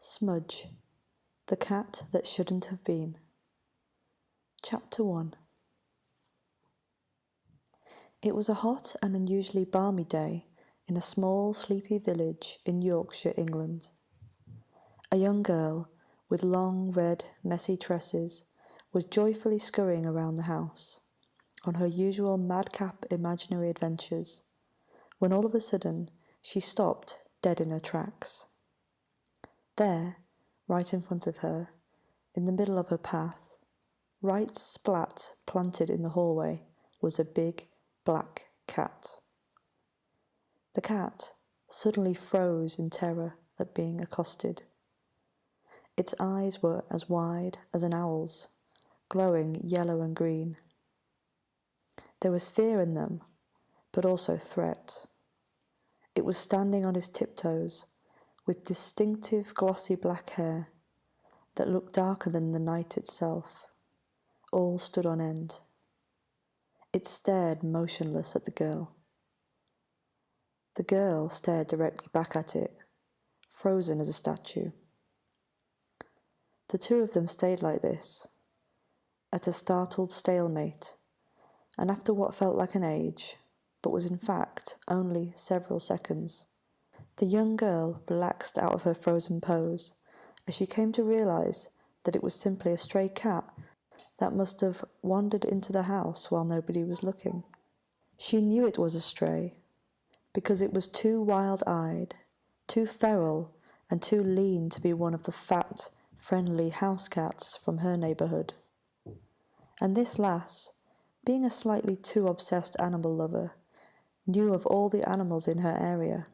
Smudge, the cat that shouldn't have been. Chapter 1. It was a hot and unusually balmy day in a small, sleepy village in Yorkshire, England. A young girl with long, red, messy tresses was joyfully scurrying around the house on her usual madcap imaginary adventures, when all of a sudden she stopped dead in her tracks. There, right in front of her, in the middle of her path, right splat planted in the hallway, was a big black cat. The cat suddenly froze in terror at being accosted. Its eyes were as wide as an owl's, glowing yellow and green. There was fear in them, but also threat. It was standing on its tiptoes, with distinctive glossy black hair that looked darker than the night itself, all stood on end. It stared motionless at the girl. The girl stared directly back at it, frozen as a statue. The two of them stayed like this, at a startled stalemate, and after what felt like an age, but was in fact only several seconds, the young girl relaxed out of her frozen pose as she came to realise that it was simply a stray cat that must have wandered into the house while nobody was looking. She knew it was a stray because it was too wild-eyed, too feral, and too lean to be one of the fat, friendly house cats from her neighbourhood. And this lass, being a slightly too obsessed animal lover, knew of all the animals in her area.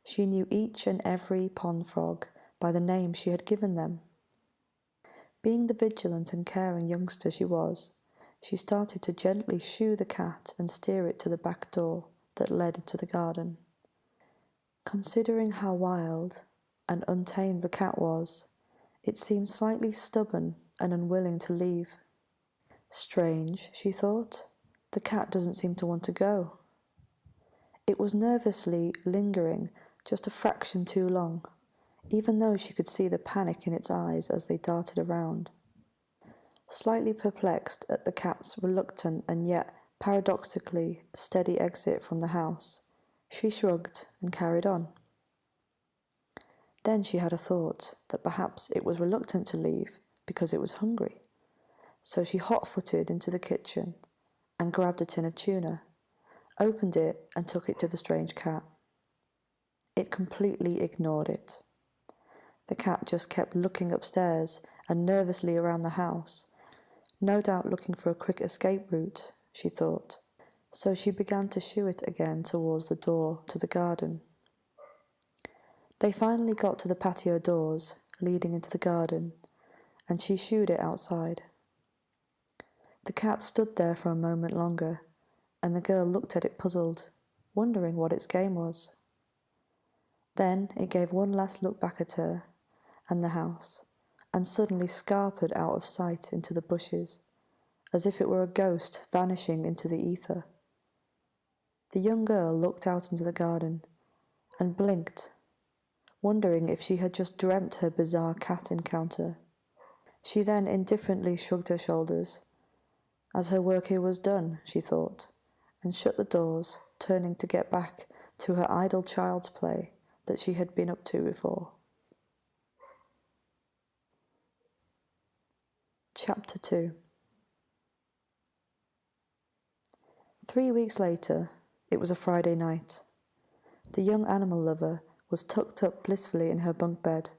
She knew each and every pond frog by the name she had given them. Being the vigilant and caring youngster she was, she started to gently shoo the cat and steer it to the back door that led into the garden. Considering how wild and untamed the cat was, it seemed slightly stubborn and unwilling to leave. Strange, she thought, the cat doesn't seem to want to go. It was nervously lingering just a fraction too long, even though she could see the panic in its eyes as they darted around. Slightly perplexed at the cat's reluctant and yet paradoxically steady exit from the house, she shrugged and carried on. Then she had a thought that perhaps it was reluctant to leave because it was hungry. So she hot-footed into the kitchen and grabbed a tin of tuna, opened it and took it to the strange cat. It completely ignored it. The cat just kept looking upstairs and nervously around the house, no doubt looking for a quick escape route, she thought. So she began to shoo it again towards the door to the garden. They finally got to the patio doors leading into the garden, and she shooed it outside. The cat stood there for a moment longer, and the girl looked at it puzzled, wondering what its game was. Then it gave one last look back at her and the house, and suddenly scarpered out of sight into the bushes, as if it were a ghost vanishing into the ether. The young girl looked out into the garden and blinked, wondering if she had just dreamt her bizarre cat encounter. She then indifferently shrugged her shoulders, as her work here was done, she thought, and shut the doors, turning to get back to her idle child's play that she had been up to before. Chapter 2. 3 weeks later, it was a Friday night. The young animal lover was tucked up blissfully in her bunk bed,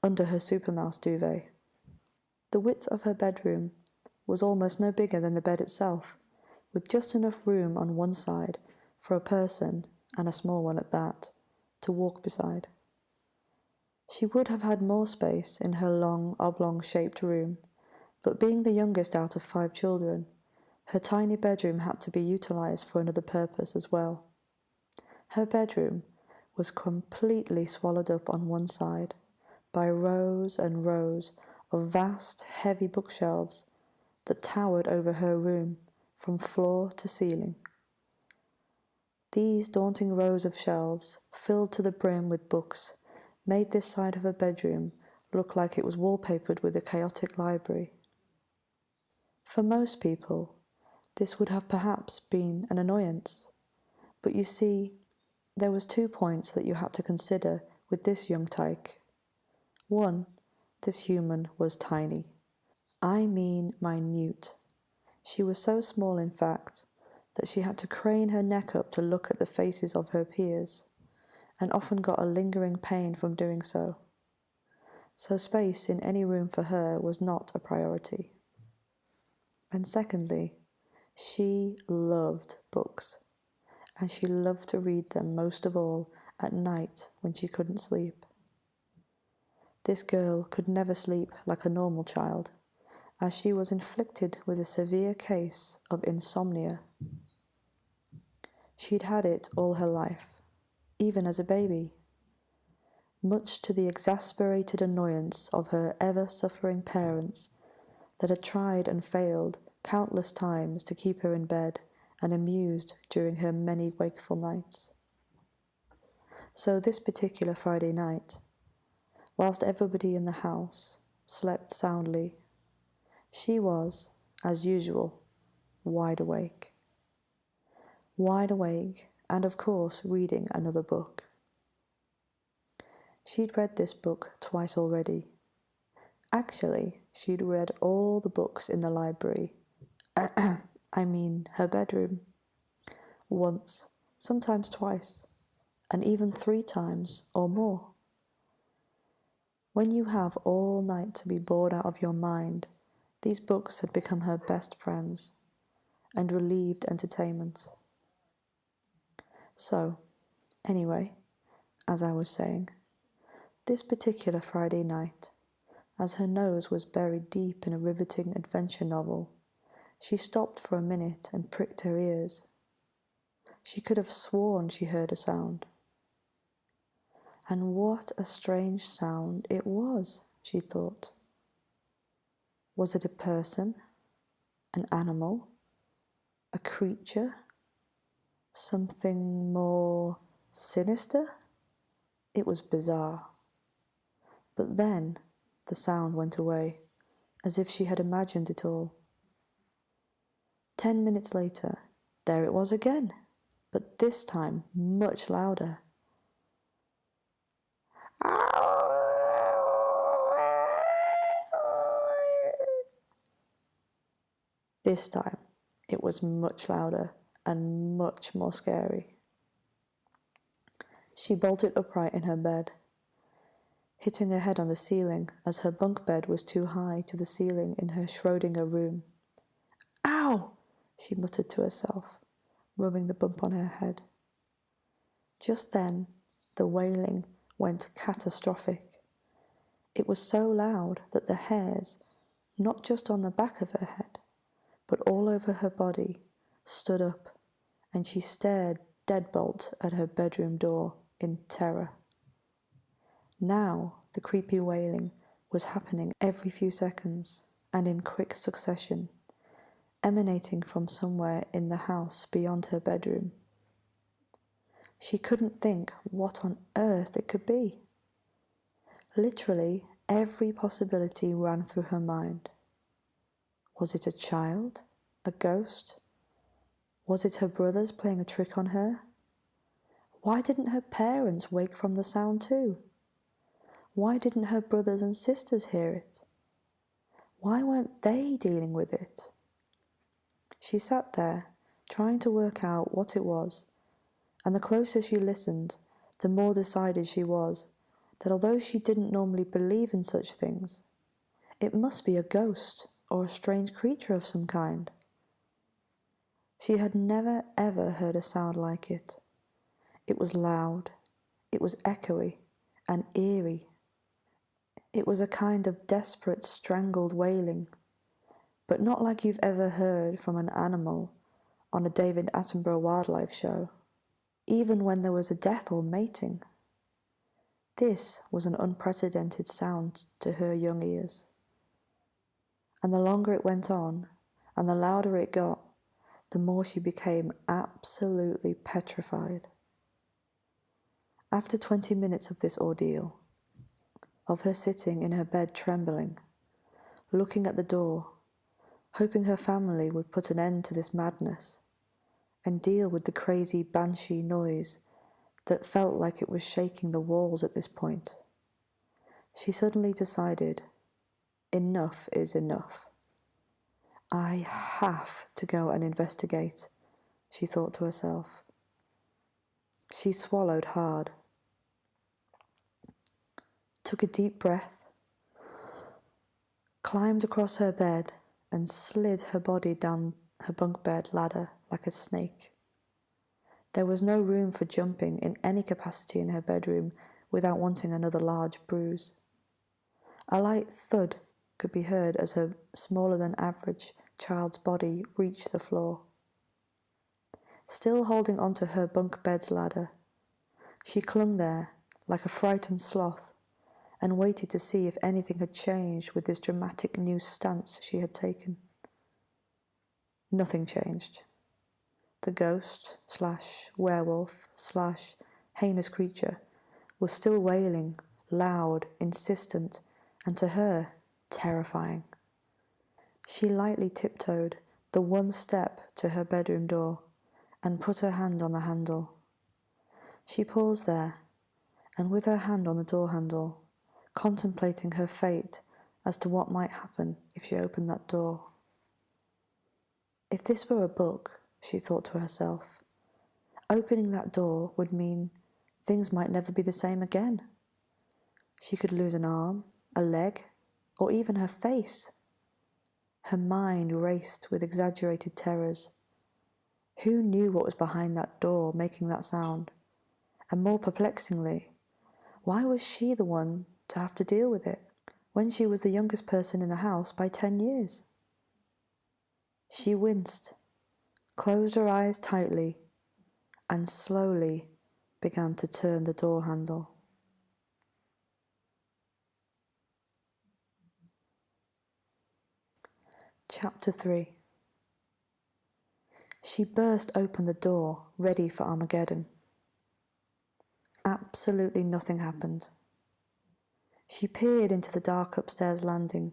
under her supermouse duvet. The width of her bedroom was almost no bigger than the bed itself, with just enough room on one side for a person, and a small one at that, to walk beside. She would have had more space in her long, oblong-shaped room, but being the youngest out of 5 children, her tiny bedroom had to be utilised for another purpose as well. Her bedroom was completely swallowed up on one side by rows and rows of vast, heavy bookshelves that towered over her room from floor to ceiling. These daunting rows of shelves, filled to the brim with books, made this side of her bedroom look like it was wallpapered with a chaotic library. For most people, this would have perhaps been an annoyance, but you see, there was 2 points that you had to consider with this young tyke. 1, this human was tiny. I mean minute. She was so small, in fact, that she had to crane her neck up to look at the faces of her peers, and often got a lingering pain from doing so. So space in any room for her was not a priority. And secondly, she loved books, and she loved to read them most of all at night when she couldn't sleep. This girl could never sleep like a normal child, as she was inflicted with a severe case of insomnia. She'd had it all her life, even as a baby, much to the exasperated annoyance of her ever-suffering parents that had tried and failed countless times to keep her in bed and amused during her many wakeful nights. So this particular Friday night, whilst everybody in the house slept soundly, she was, as usual, wide awake. Wide awake, and of course reading another book. She'd read this book twice already. Actually, she'd read all the books in the library. I mean, her bedroom. Once, sometimes twice, and even 3 times or more. When you have all night to be bored out of your mind, these books had become her best friends and relieved entertainment. So, anyway, as I was saying, this particular Friday night, as her nose was buried deep in a riveting adventure novel, she stopped for a minute and pricked her ears. She could have sworn she heard a sound. And what a strange sound it was, she thought. Was it a person, an animal, a creature, something more sinister? It was bizarre. But then the sound went away, as if she had imagined it all. 10 minutes later, there it was again, but this time much louder. This time, it was much louder and much more scary. She bolted upright in her bed, hitting her head on the ceiling as her bunk bed was too high to the ceiling in her Schrödinger room. "Ow!" she muttered to herself, rubbing the bump on her head. Just then, the wailing went catastrophic. It was so loud that the hairs, not just on the back of her head, but all over her body, stood up, and she stared deadbolt at her bedroom door in terror. Now the creepy wailing was happening every few seconds and in quick succession, emanating from somewhere in the house beyond her bedroom. She couldn't think what on earth it could be. Literally every possibility ran through her mind. Was it a child? A ghost? Was it her brothers playing a trick on her? Why didn't her parents wake from the sound too? Why didn't her brothers and sisters hear it? Why weren't they dealing with it? She sat there, trying to work out what it was, and the closer she listened, the more decided she was that although she didn't normally believe in such things, it must be a ghost or a strange creature of some kind. She had never ever heard a sound like it. It was loud, it was echoey and eerie. It was a kind of desperate, strangled wailing, but not like you've ever heard from an animal on a David Attenborough wildlife show, even when there was a death or mating. This was an unprecedented sound to her young ears. And the longer it went on, and the louder it got, the more she became absolutely petrified. After 20 minutes of this ordeal, of her sitting in her bed trembling, looking at the door, hoping her family would put an end to this madness and deal with the crazy banshee noise that felt like it was shaking the walls at this point. She suddenly decided, enough is enough. I have to go and investigate, she thought to herself. She swallowed hard, took a deep breath, climbed across her bed and slid her body down her bunk bed ladder like a snake. There was no room for jumping in any capacity in her bedroom without wanting another large bruise. A light thud could be heard as her smaller-than-average child's body reached the floor. Still holding onto her bunk bed's ladder, she clung there like a frightened sloth and waited to see if anything had changed with this dramatic new stance she had taken. Nothing changed. The ghost / werewolf / heinous creature was still wailing, loud, insistent, and to her, terrifying. She lightly tiptoed the one step to her bedroom door and put her hand on the handle. She paused there, and with her hand on the door handle, contemplating her fate as to what might happen if she opened that door. If this were a book, she thought to herself, opening that door would mean things might never be the same again. She could lose an arm, a leg, or even her face. Her mind raced with exaggerated terrors. Who knew what was behind that door making that sound? And more perplexingly, why was she the one to have to deal with it when she was the youngest person in the house by 10 years? She winced, closed her eyes tightly, and slowly began to turn the door handle. Chapter 3. She burst open the door, ready for Armageddon. Absolutely nothing happened. She peered into the dark upstairs landing,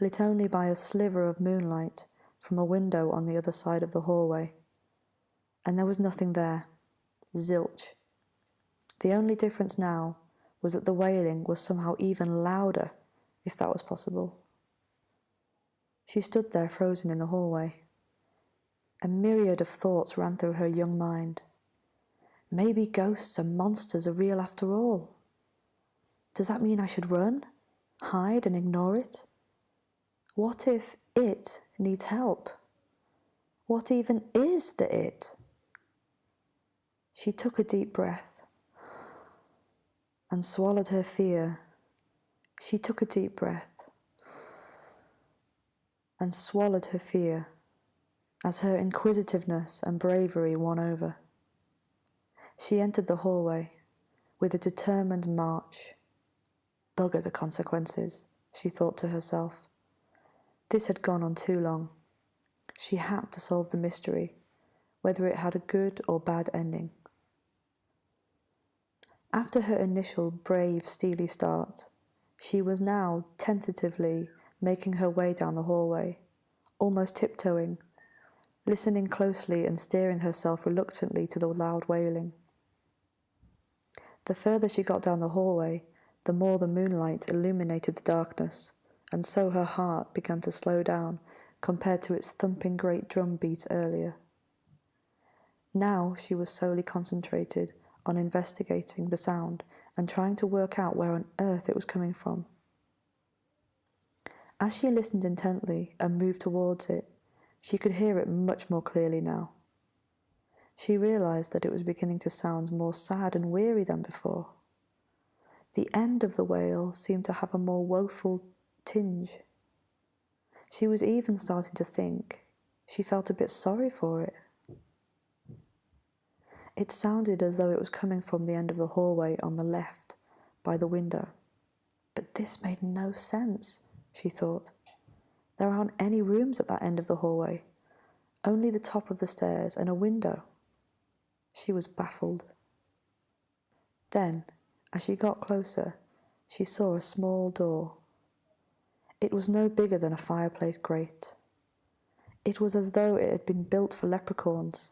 lit only by a sliver of moonlight from a window on the other side of the hallway, and there was nothing there. Zilch. The only difference now was that the wailing was somehow even louder, if that was possible. She stood there frozen in the hallway. A myriad of thoughts ran through her young mind. Maybe ghosts and monsters are real after all. Does that mean I should run, hide and ignore it? What if it needs help? What even is the it? She took a deep breath and swallowed her fear. She took a deep breath and swallowed her fear as her inquisitiveness and bravery won over. She entered the hallway with a determined march. Bugger the consequences, she thought to herself. This had gone on too long. She had to solve the mystery, whether it had a good or bad ending. After her initial brave, steely start, she was now tentatively making her way down the hallway, almost tiptoeing, listening closely and steering herself reluctantly to the loud wailing. The further she got down the hallway, the more the moonlight illuminated the darkness, and so her heart began to slow down compared to its thumping great drum beat earlier. Now she was solely concentrated on investigating the sound and trying to work out where on earth it was coming from. As she listened intently and moved towards it, she could hear it much more clearly now. She realized that it was beginning to sound more sad and weary than before. The end of the wail seemed to have a more woeful tinge. She was even starting to think she felt a bit sorry for it. It sounded as though it was coming from the end of the hallway on the left, by the window. But this made no sense, she thought. There aren't any rooms at that end of the hallway, only the top of the stairs and a window. She was baffled. Then, as she got closer, she saw a small door. It was no bigger than a fireplace grate. It was as though it had been built for leprechauns.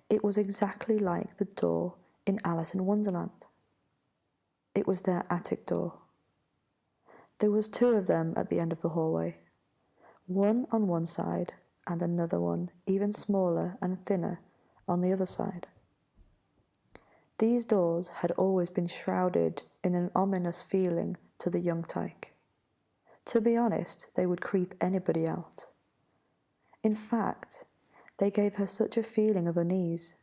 It was exactly like the door in Alice in Wonderland. It was their attic door. There was 2 of them at the end of the hallway, one on one side and another one, even smaller and thinner, on the other side. These doors had always been shrouded in an ominous feeling to the young tyke. To be honest, they would creep anybody out. In fact, they gave her such a feeling of unease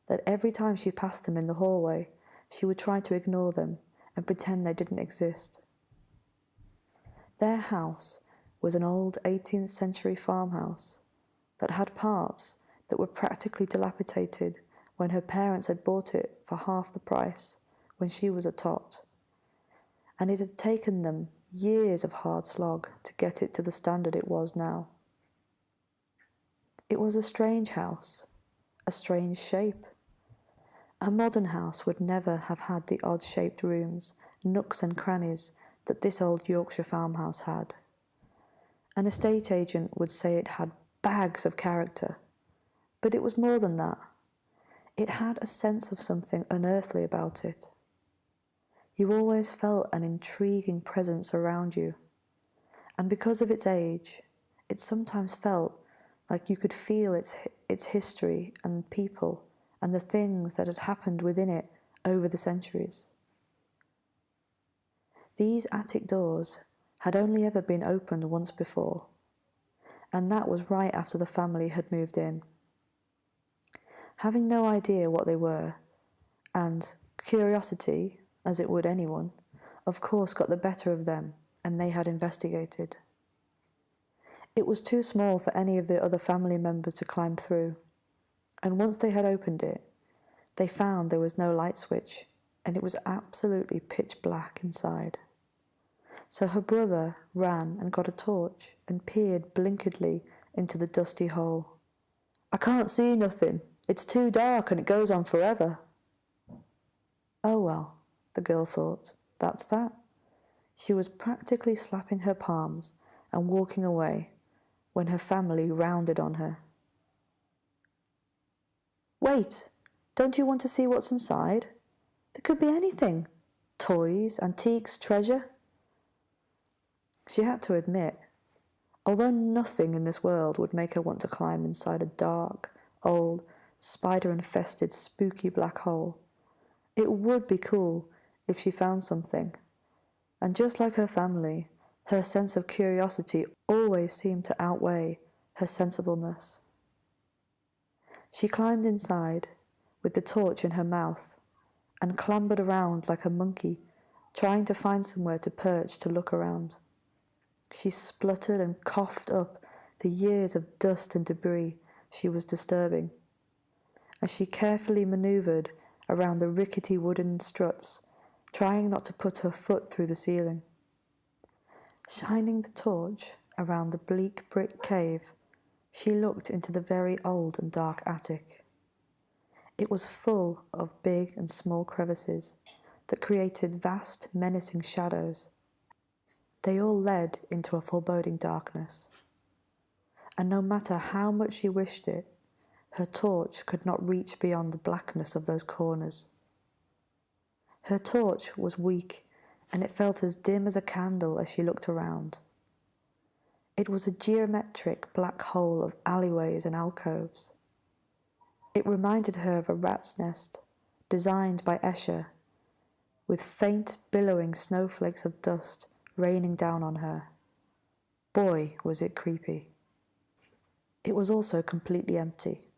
that every time she passed them in the hallway, she would try to ignore them and pretend they didn't exist. Their house was an old 18th century farmhouse that had parts that were practically dilapidated when her parents had bought it for half the price when she was a tot, and it had taken them years of hard slog to get it to the standard it was now. It was a strange house, a strange shape. A modern house would never have had the odd-shaped rooms, nooks and crannies that this old Yorkshire farmhouse had. An estate agent would say it had bags of character, but it was more than that. It had a sense of something unearthly about it. You always felt an intriguing presence around you, and because of its age, it sometimes felt like you could feel its history and people and the things that had happened within it over the centuries. These attic doors had only ever been opened once before, and that was right after the family had moved in. Having no idea what they were, and curiosity, as it would anyone, of course got the better of them, and they had investigated. It was too small for any of the other family members to climb through, and once they had opened it, they found there was no light switch, and it was absolutely pitch black inside. So her brother ran and got a torch and peered blinkedly into the dusty hole. "I can't see nothing. It's too dark and it goes on forever." Oh well, the girl thought, that's that. She was practically slapping her palms and walking away when her family rounded on her. "Wait, don't you want to see what's inside? There could be anything. Toys, antiques, treasure." She had to admit, although nothing in this world would make her want to climb inside a dark, old, spider-infested, spooky black hole, it would be cool if she found something. And just like her family, her sense of curiosity always seemed to outweigh her sensibleness. She climbed inside, with the torch in her mouth, and clambered around like a monkey, trying to find somewhere to perch to look around. She spluttered and coughed up the years of dust and debris she was disturbing, as she carefully manoeuvred around the rickety wooden struts, trying not to put her foot through the ceiling. Shining the torch around the bleak brick cave, she looked into the very old and dark attic. It was full of big and small crevices that created vast, menacing shadows. They all led into a foreboding darkness, and no matter how much she wished it, her torch could not reach beyond the blackness of those corners. Her torch was weak, and it felt as dim as a candle as she looked around. It was a geometric black hole of alleyways and alcoves. It reminded her of a rat's nest, designed by Escher, with faint, billowing snowflakes of dust raining down on her. Boy, was it creepy. It was also completely empty,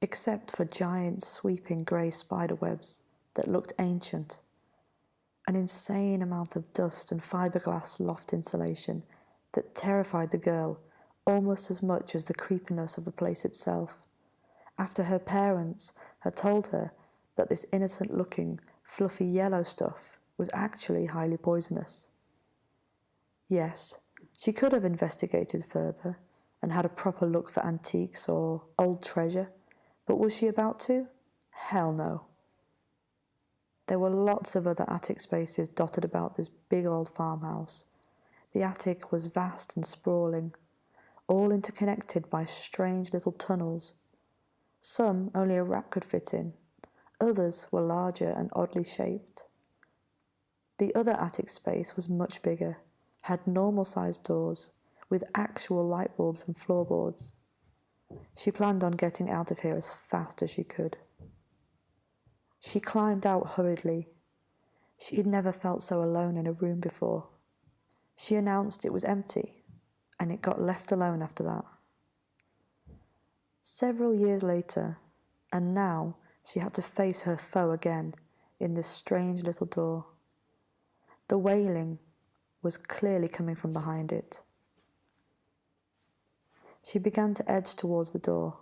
except for giant, sweeping grey spider webs that looked ancient, an insane amount of dust and fiberglass loft insulation that terrified the girl almost as much as the creepiness of the place itself, after her parents had told her that this innocent-looking, fluffy yellow stuff was actually highly poisonous. Yes, she could have investigated further and had a proper look for antiques or old treasure, but was she about to? Hell no. There were lots of other attic spaces dotted about this big old farmhouse. The attic was vast and sprawling, all interconnected by strange little tunnels. Some only a rat could fit in, others were larger and oddly shaped. The other attic space was much bigger, had normal-sized doors, with actual light bulbs and floorboards. She planned on getting out of here as fast as she could. She climbed out hurriedly. She had never felt so alone in a room before. She announced it was empty, and it got left alone after that. Several years later, and now she had to face her foe again in this strange little door. The wailing was clearly coming from behind it. She began to edge towards the door.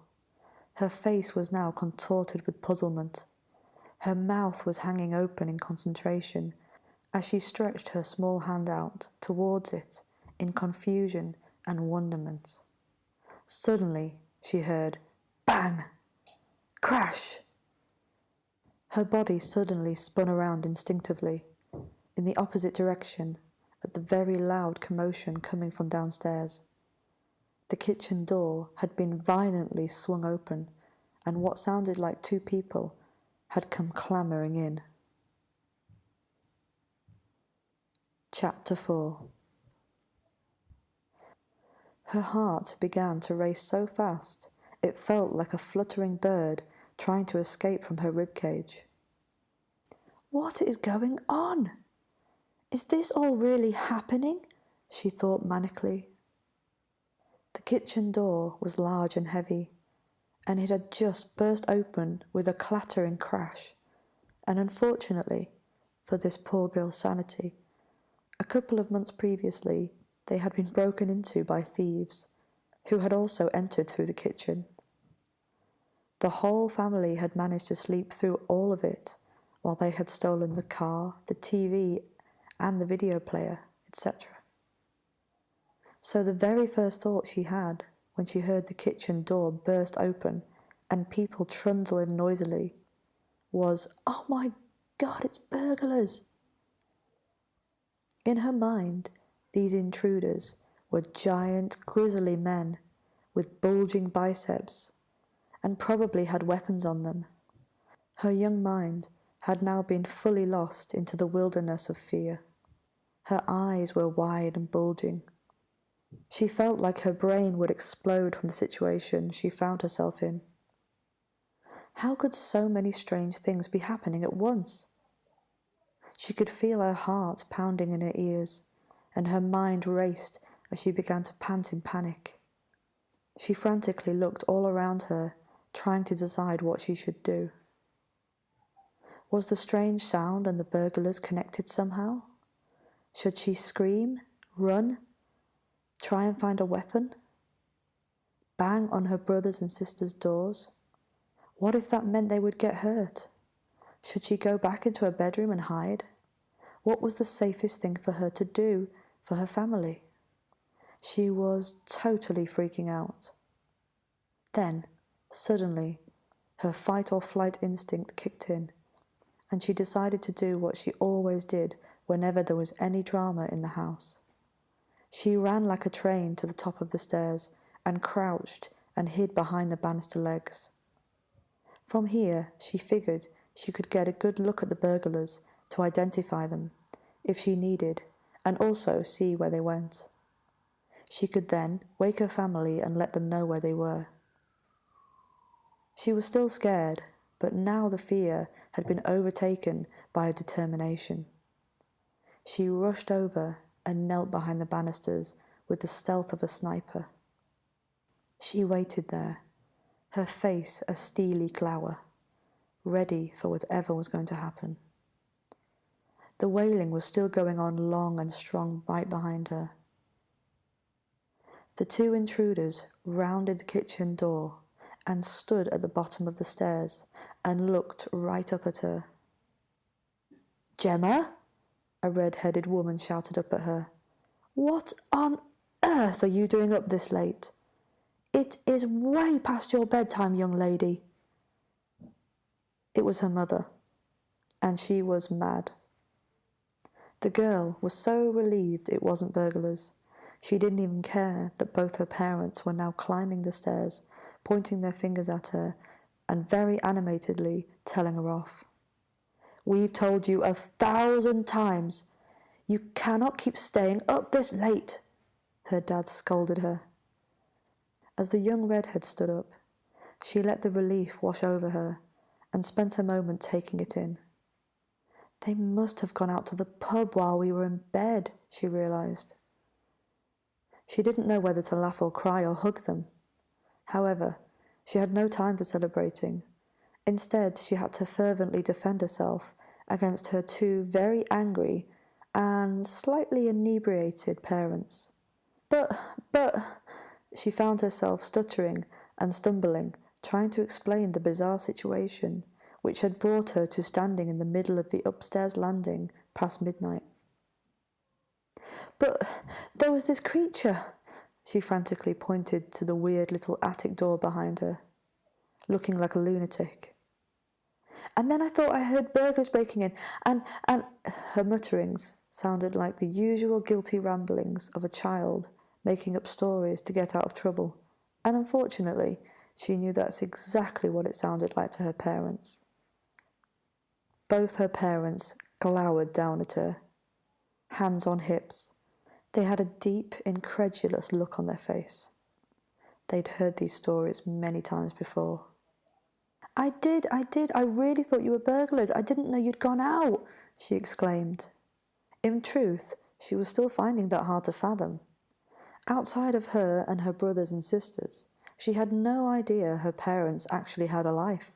Her face was now contorted with puzzlement. Her mouth was hanging open in concentration as she stretched her small hand out towards it in confusion and wonderment. Suddenly, she heard bang, crash. Her body suddenly spun around instinctively, in the opposite direction, at the very loud commotion coming from downstairs. The kitchen door had been violently swung open, and what sounded like two people had come clamouring in. Chapter 4. Her heart began to race so fast, it felt like a fluttering bird trying to escape from her ribcage. What is going on? Is this all really happening? She thought manically. The kitchen door was large and heavy, and it had just burst open with a clattering crash, and unfortunately, for this poor girl's sanity, a couple of months previously they had been broken into by thieves, who had also entered through the kitchen. The whole family had managed to sleep through all of it, while they had stolen the car, the TV, and the video player, etc. So the very first thought she had when she heard the kitchen door burst open and people trundle in noisily was, "Oh my God, it's burglars!" In her mind, these intruders were giant, grisly men with bulging biceps and probably had weapons on them. Her young mind had now been fully lost into the wilderness of fear. Her eyes were wide and bulging. She felt like her brain would explode from the situation she found herself in. How could so many strange things be happening at once? She could feel her heart pounding in her ears, and her mind raced as she began to pant in panic. She frantically looked all around her, trying to decide what she should do. Was the strange sound and the burglars connected somehow? Should she scream, run, try and find a weapon? Bang on her brothers' and sisters' doors? What if that meant they would get hurt? Should she go back into her bedroom and hide? What was the safest thing for her to do for her family? She was totally freaking out. Then, suddenly, her fight or flight instinct kicked in, and she decided to do what she always did whenever there was any drama in the house. She ran like a train to the top of the stairs and crouched and hid behind the banister legs. From here, she figured she could get a good look at the burglars to identify them, if she needed, and also see where they went. She could then wake her family and let them know where they were. She was still scared, but now the fear had been overtaken by a determination. She rushed over and knelt behind the banisters with the stealth of a sniper. She waited there, her face a steely glower, ready for whatever was going to happen. The wailing was still going on long and strong right behind her. The two intruders rounded the kitchen door and stood at the bottom of the stairs and looked right up at her. "Gemma?" a red-headed woman shouted up at her. "What on earth are you doing up this late? It is way past your bedtime, young lady." It was her mother. and she was mad. The girl was so relieved it wasn't burglars. She didn't even care that both her parents were now climbing the stairs, pointing their fingers at her, and very animatedly telling her off. "We've told you 1,000 times. You cannot keep staying up this late," her dad scolded her. As the young redhead stood up, she let the relief wash over her and spent a moment taking it in. They must have gone out to the pub while we were in bed, she realised. She didn't know whether to laugh or cry or hug them. However, she had no time for celebrating. Instead, she had to fervently defend herself against her two very angry and slightly inebriated parents. But, she found herself stuttering and stumbling, trying to explain the bizarre situation which had brought her to standing in the middle of the upstairs landing past midnight. "But there was this creature," she frantically pointed to the weird little attic door behind her, looking like a lunatic. "And then I thought I heard burglars breaking in, and her mutterings sounded like the usual guilty ramblings of a child making up stories to get out of trouble, and unfortunately, she knew that's exactly what it sounded like to her parents. Both her parents glowered down at her, hands on hips. They had a deep, incredulous look on their face. They'd heard these stories many times before. I did. I really thought you were burglars. I didn't know you'd gone out," she exclaimed. In truth, she was still finding that hard to fathom. Outside of her and her brothers and sisters, she had no idea her parents actually had a life.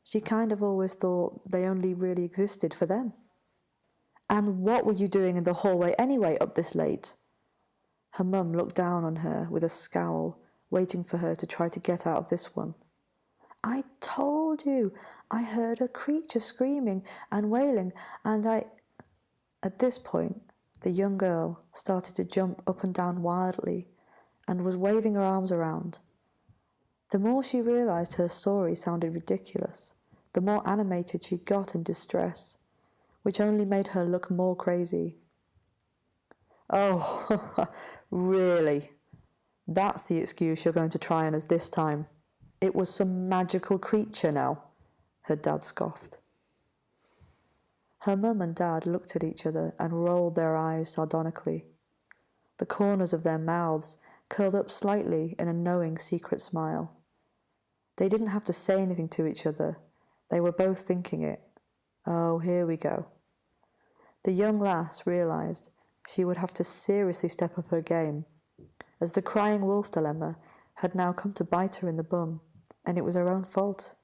She kind of always thought they only really existed for them. "And what were you doing in the hallway anyway up this late?" Her mum looked down on her with a scowl, waiting for her to try to get out of this one. "I told you, I heard a creature screaming and wailing, and I—" At this point, the young girl started to jump up and down wildly and was waving her arms around. The more she realised her story sounded ridiculous, the more animated she got in distress, which only made her look more crazy. "Oh, really? That's the excuse you're going to try on us this time? It was some magical creature now," her dad scoffed. Her mum and dad looked at each other and rolled their eyes sardonically. The corners of their mouths curled up slightly in a knowing secret smile. They didn't have to say anything to each other. They were both thinking it. Oh, here we go. The young lass realised she would have to seriously step up her game, as the crying wolf dilemma had now come to bite her in the bum, and it was her own fault.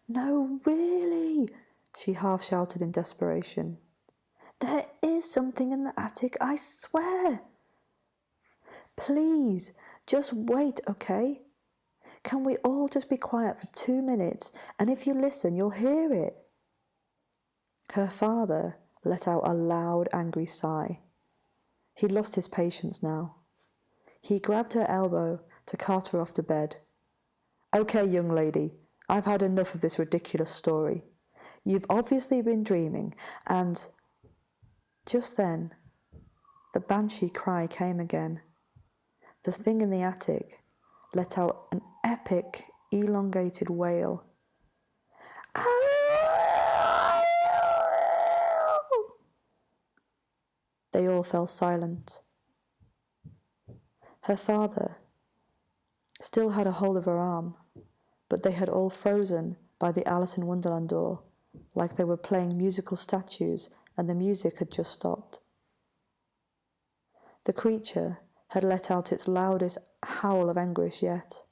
"No, really," she half shouted in desperation. "There is something in the attic, I swear." "Please, just wait, okay? Can we all just be quiet for 2 minutes, and if you listen, you'll hear it." Her father let out a loud, angry sigh. He'd lost his patience now. He grabbed her elbow to cart her off to bed. "Okay, young lady, I've had enough of this ridiculous story. You've obviously been dreaming, and—" Just then, the banshee cry came again. The thing in the attic let out an epic, elongated wail. They all fell silent. Her father still had a hold of her arm, but they had all frozen by the Alice in Wonderland door, like they were playing musical statues and the music had just stopped. The creature had let out its loudest howl of anguish yet.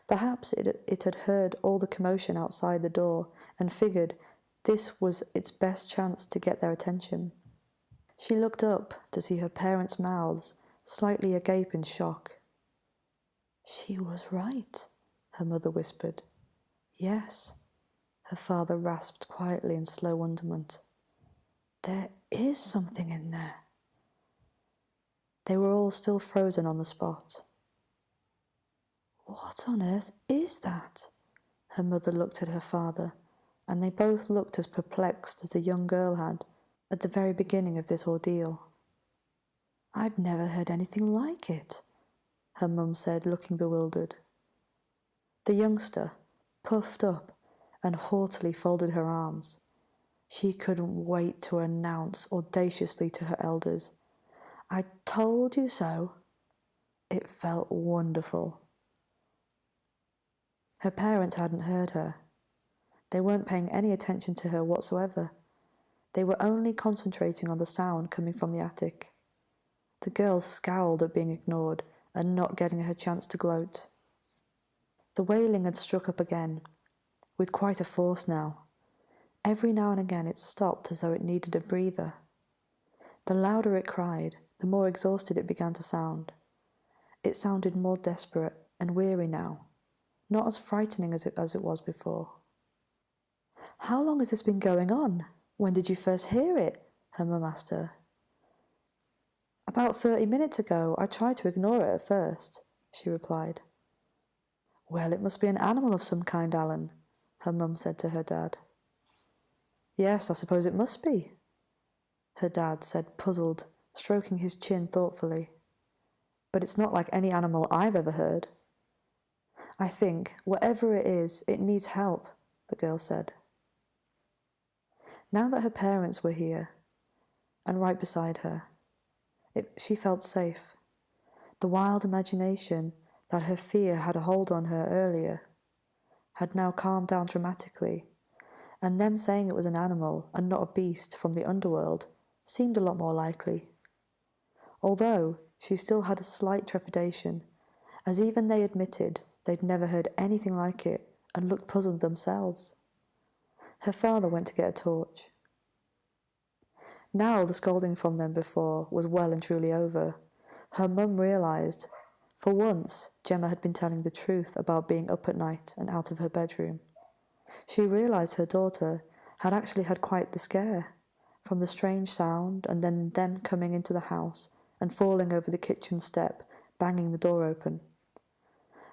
Perhaps it had heard all the commotion outside the door and figured this was its best chance to get their attention. She looked up to see her parents' mouths slightly agape in shock. "She was right," her mother whispered. "Yes," her father rasped quietly in slow wonderment. "There is something in there." They were all still frozen on the spot. "What on earth is that?" Her mother looked at her father, and they both looked as perplexed as the young girl had at the very beginning of this ordeal. "I've never heard anything like it," her mum said, looking bewildered. The youngster puffed up and haughtily folded her arms. She couldn't wait to announce audaciously to her elders, "I told you so." It felt wonderful. Her parents hadn't heard her. They weren't paying any attention to her whatsoever. They were only concentrating on the sound coming from the attic. The girls scowled at being ignored and not getting her chance to gloat. The wailing had struck up again, with quite a force now. Every now and again it stopped as though it needed a breather. The louder it cried, the more exhausted it began to sound. It sounded more desperate and weary now, not as frightening as it was before. "How long has this been going on? When did you first hear it?" her mum asked her. "About 30 minutes ago. I tried to ignore it at first," she replied. "Well, it must be an animal of some kind, Alan," her mum said to her dad. "Yes, I suppose it must be," her dad said, puzzled, stroking his chin thoughtfully. "But it's not like any animal I've ever heard." "I think, whatever it is, it needs help," the girl said. Now that her parents were here, and right beside her, she felt safe. The wild imagination that her fear had a hold on her earlier had now calmed down dramatically, and them saying it was an animal and not a beast from the underworld seemed a lot more likely. Although she still had a slight trepidation, as even they admitted they'd never heard anything like it and looked puzzled themselves. Her father went to get a torch. Now the scolding from them before was well and truly over. Her mum realised, for once, Gemma had been telling the truth about being up at night and out of her bedroom. She realised her daughter had actually had quite the scare, from the strange sound and then them coming into the house and falling over the kitchen step, banging the door open.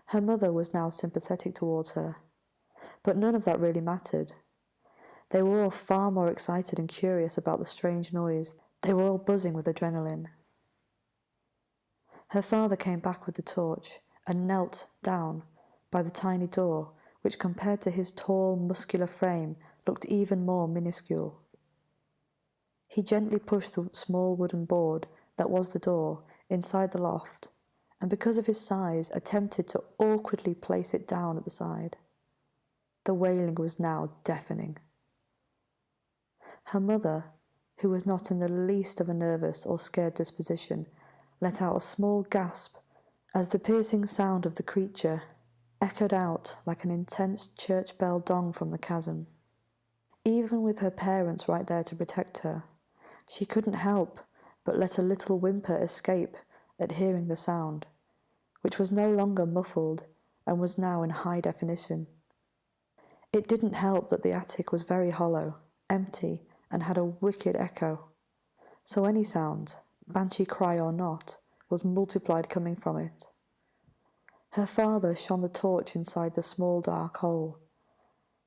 Her mother was now sympathetic towards her, but none of that really mattered. They were all far more excited and curious about the strange noise. They were all buzzing with adrenaline. Her father came back with the torch and knelt down by the tiny door, which compared to his tall, muscular frame looked even more minuscule. He gently pushed the small wooden board that was the door inside the loft, and because of his size attempted to awkwardly place it down at the side. The wailing was now deafening. Her mother, who was not in the least of a nervous or scared disposition, let out a small gasp as the piercing sound of the creature echoed out like an intense church bell dong from the chasm. Even with her parents right there to protect her, she couldn't help but let a little whimper escape at hearing the sound, which was no longer muffled and was now in high definition. It didn't help that the attic was very hollow, empty, and had a wicked echo, so any sound, banshee cry or not, was multiplied coming from it. Her father shone the torch inside the small dark hole.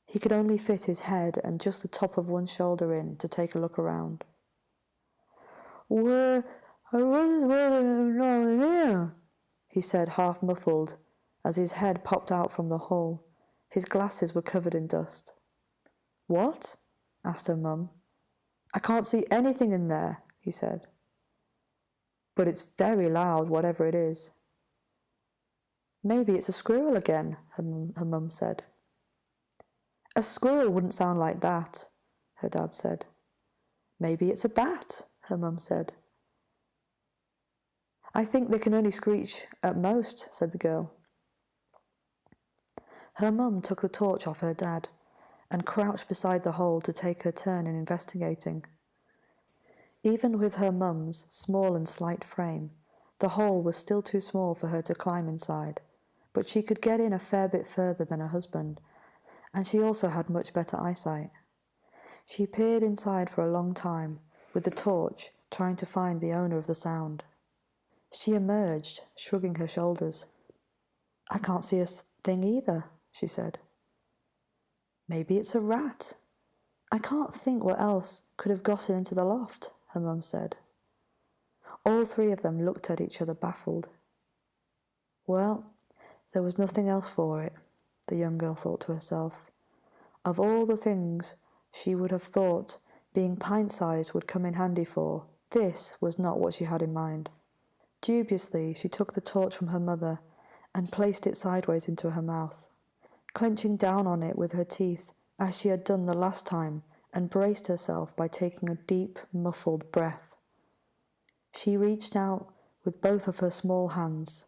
He could only fit his head and just the top of one shoulder in to take a look around. "Well, I was wondering here," he said, half muffled, as his head popped out from the hole. His glasses were covered in dust. "What?" asked her mum. "I can't see anything in there," he said. "But it's very loud, whatever it is." "Maybe it's a squirrel again," her mum said. "A squirrel wouldn't sound like that," her dad said. "Maybe it's a bat," her mum said. "I think they can only screech at most," said the girl. Her mum took the torch off her dad and crouched beside the hole to take her turn in investigating. Even with her mum's small and slight frame, the hole was still too small for her to climb inside, but she could get in a fair bit further than her husband, and she also had much better eyesight. She peered inside for a long time, with the torch, trying to find the owner of the sound. She emerged, shrugging her shoulders. "I can't see a thing either," she said. Maybe it's a rat. I can't think what else could have gotten into the loft, her mum said. All three of them looked at each other baffled. Well, there was nothing else for it, the young girl thought to herself. Of all the things she would have thought being pint-sized would come in handy for, this was not what she had in mind. Dubiously, she took the torch from her mother and placed it sideways into her mouth, clenching down on it with her teeth as she had done the last time, and braced herself by taking a deep, muffled breath. She reached out with both of her small hands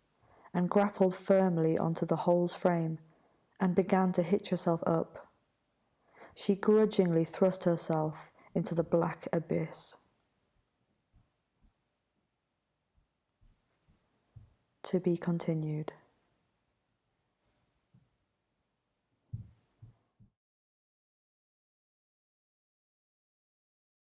and grappled firmly onto the hole's frame and began to hitch herself up. She grudgingly thrust herself into the black abyss. To be continued.